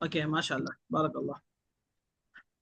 Okay माशाल्लाह बारकल्लाह।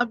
अब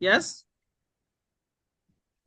yes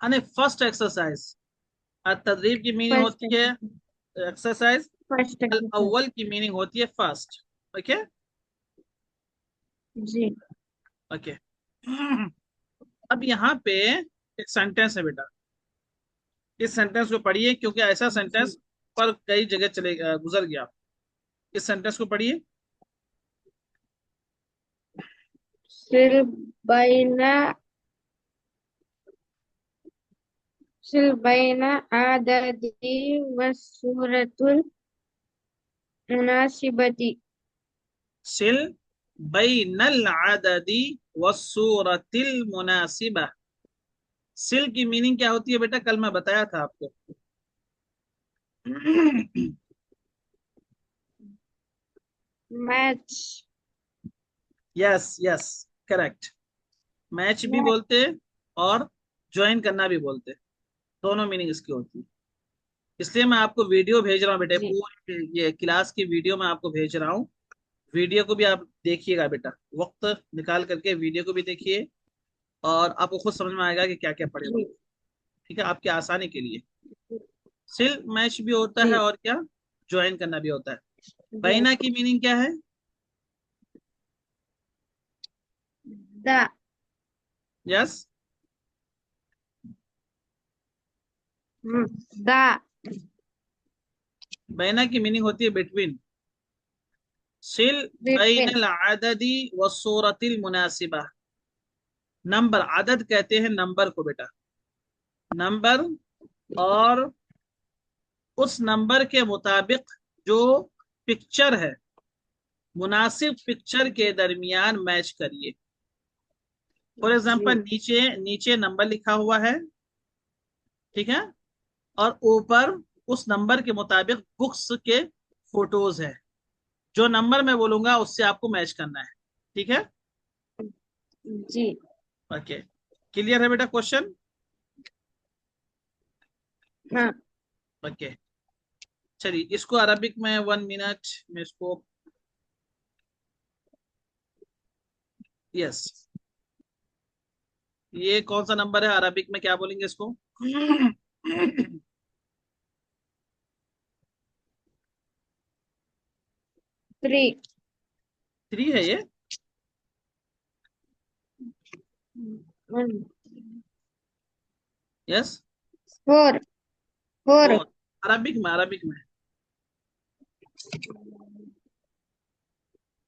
अने फर्स्ट एक्सरसाइज। तदरीब की मीनिंग First होती है exercise. एक्सरसाइज। First exercise. अव्वल की मीनिंग होती है फर्स्ट। ओके जी। ओके। अब यहाँ पे एक सेंटेंस है बेटा, इस सेंटेंस को पढ़िए क्योंकि ऐसा जी। सेंटेंस पर कई जगह चले गुजर गया। इस सेंटेंस को पढ़िए। सिल बैना सिल बैना आददी वसूरतुल मुनासिबती। सिल बैनल आददी वसूरतिल मुनासिबा। सिल की मीनिंग क्या होती है बेटा, कल मैं बताया था आपको। Match. Yes yes correct. Match भी बोलते हैं और ज्वाइन करना भी बोलते हैं, दोनों मीनिंग इसकी होती है। इसलिए मैं आपको वीडियो भेज रहा हूँ बेटे, जी। पूरी ये क्लास की वीडियो मैं आपको भेज रहा हूँ। वीडियो को भी आप देखिएगा बेटा, वक्त निकाल करके वीडियो को भी देखिए और आपको खुद समझ में आएगा कि क्या क्या पढ़े हुए। जी। ठीक है, आपकी आसानी के लिए। सिल मैच भी होता है जी। और क्या, ज्वाइन करना भी होता है। जी। बैना की मीनिंग क्या है? द यस द बैना की मीनिंग होती है बिटवीन। सिल बैन बिटवीन। अल आददी व सूरतिल मुनासिबा। नंबर, आदद कहते हैं नंबर को बेटा, नंबर और उस नंबर के मुताबिक जो पिक्चर है, मुनासिब पिक्चर के दरमियान मैच करिए। For ji. एग्जांपल नीचे नीचे नंबर लिखा हुआ है, ठीक है, और ऊपर उस नंबर के मुताबिक बुक्स के फोटोज है। जो नंबर मैं बोलूंगा उससे आपको मैच करना है। ठीक है जी। ओके। क्लियर है बेटा क्वेश्चन? हाँ। ओके चलिए, इसको अरबिक में 1 मिनट में इसको। यस, ये कौन सा नंबर है, अरबिक में क्या बोलेंगे इसको? 3 3 है ये। यस 4 4 4। अरबिक में, अरबिक में।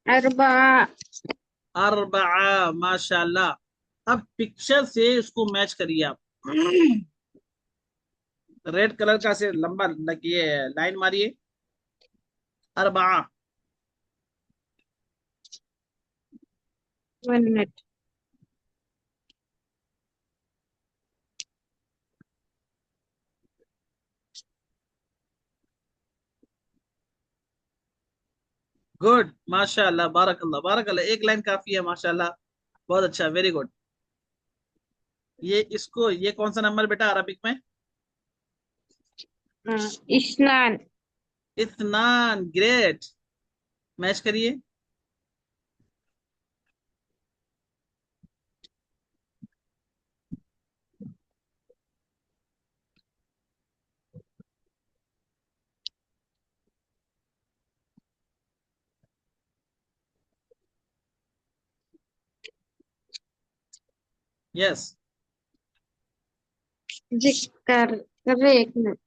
अरबा। अरबा माशाल्लाह। अब पिक्चर से इसको मैच करिए आप। रेड कलर का से लंबा ये लाइन मारिए, अरबा। 1 मिनट। गुड माशाल्लाह बारकल्लाह बारकल्लाह, एक लाइन काफी है माशाल्लाह। बहुत अच्छा, वेरी गुड। ये इसको, ये कौन सा नंबर बेटा अरबिक में? इस्नान। इत्नान, ग्रेट। मैच करिए। यस जी। कर रहे, 1 मिनट।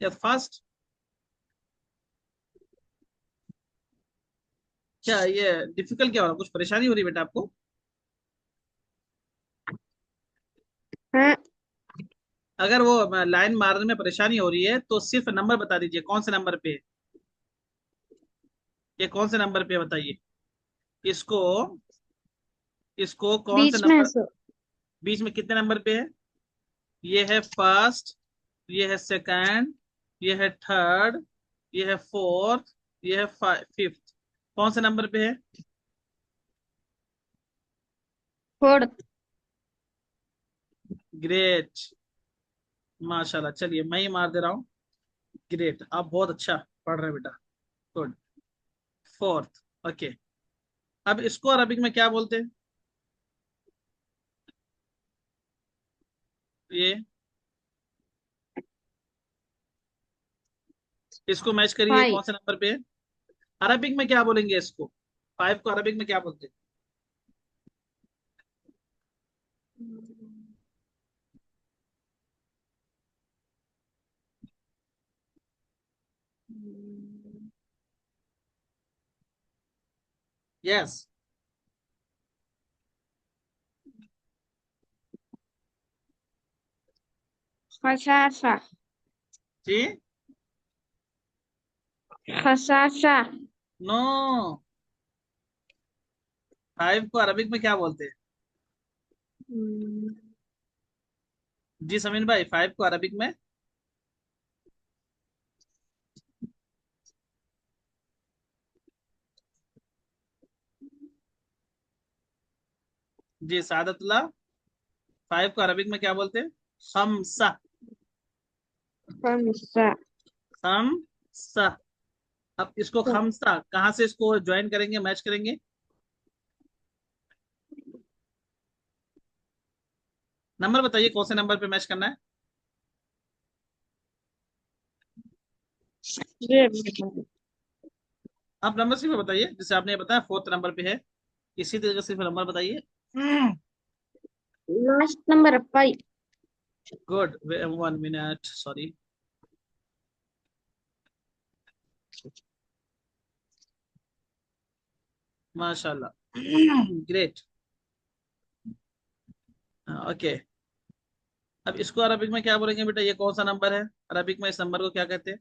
Yes fast. क्या ये डिफिकल्ट, क्या हो रहा, कुछ परेशानी हो रही है बेटा आपको? हाँ। अगर वो लाइन मारने में परेशानी हो रही है तो सिर्फ नंबर बता दीजिए, कौन से नंबर पे है, ये कौन से नंबर पे है बताइए। इसको इसको कौन से बीच में नंबर, सो। बीच में कितने नंबर पे है? ये है फर्स्ट, ये है सेकंड, ये है थर्ड, ये है फोर्थ, ये है फिफ्थ। कौन से नंबर पे है? फोर्थ। ग्रेट, माशाल्लाह। चलिए मैं ही मार दे रहा हूँ। ग्रेट, आप बहुत अच्छा पढ़ रहे हैं बेटा। गुड। फोर्थ। ओके। अब इसको अरबिक में क्या बोलते हैं? ये, इसको मैच करिए, फाइव। कौन से नंबर पे है? अरबिक में क्या बोलेंगे इसको? फाइव को अरबिक में क्या बोलते हैं? यस। खसासा। जी। खसासा। नो, फाइव को अरबिक में क्या बोलते हैं? जी समीन भाई, फाइव को अरबिक में? जी सादतुल्लाह, फाइव को अरबिक में क्या बोलते हैं? खमसा। खमसा। खमसा। अब इसको खमसा कहाँ से इसको ज्वाइन करेंगे, मैच करेंगे? नंबर बताइए, कौन से नंबर पे मैच करना है? ये आप नंबर सिर्फ बताइए, जैसे आपने बताया फोर्थ नंबर पे है, इसी तरीके से फिर नंबर बताइए। Last number five. Good, 1 minute, sorry. माशाल्लाह। ग्रेट। ओके। अब इसको अरबिक में क्या बोलेंगे बेटा, ये कौन सा नंबर है? अरबिक में इस नंबर को क्या कहते हैं?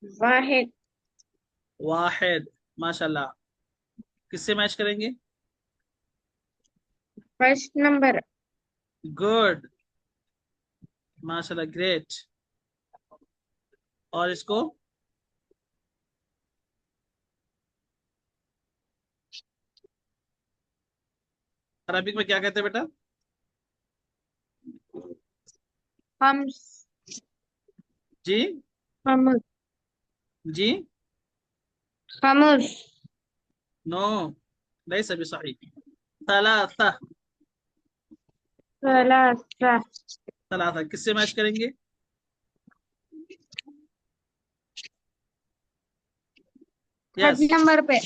वाहिद। वाहिद। माशाल्लाह। किससे मैच करेंगे? First number. गुड, माशाल्लाह, ग्रेट। और इसको अरबिक में क्या कहते हैं बेटा? खम्स। जी। खमुस। जी। खमुस। नो, नहीं सभी सही। सलासा। सलासा। सलासा किससे मैच करेंगे? थर्ड यस, नंबर पे।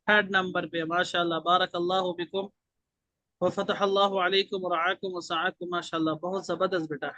थर्ड नंबर पे। माशाल्लाह, बारक अल्लाह बिकुम व फतह अल्लाह अलैकुम व रआकुम व सआकुम। माशाल्लाह, बहुत जबरदस्त बेटा।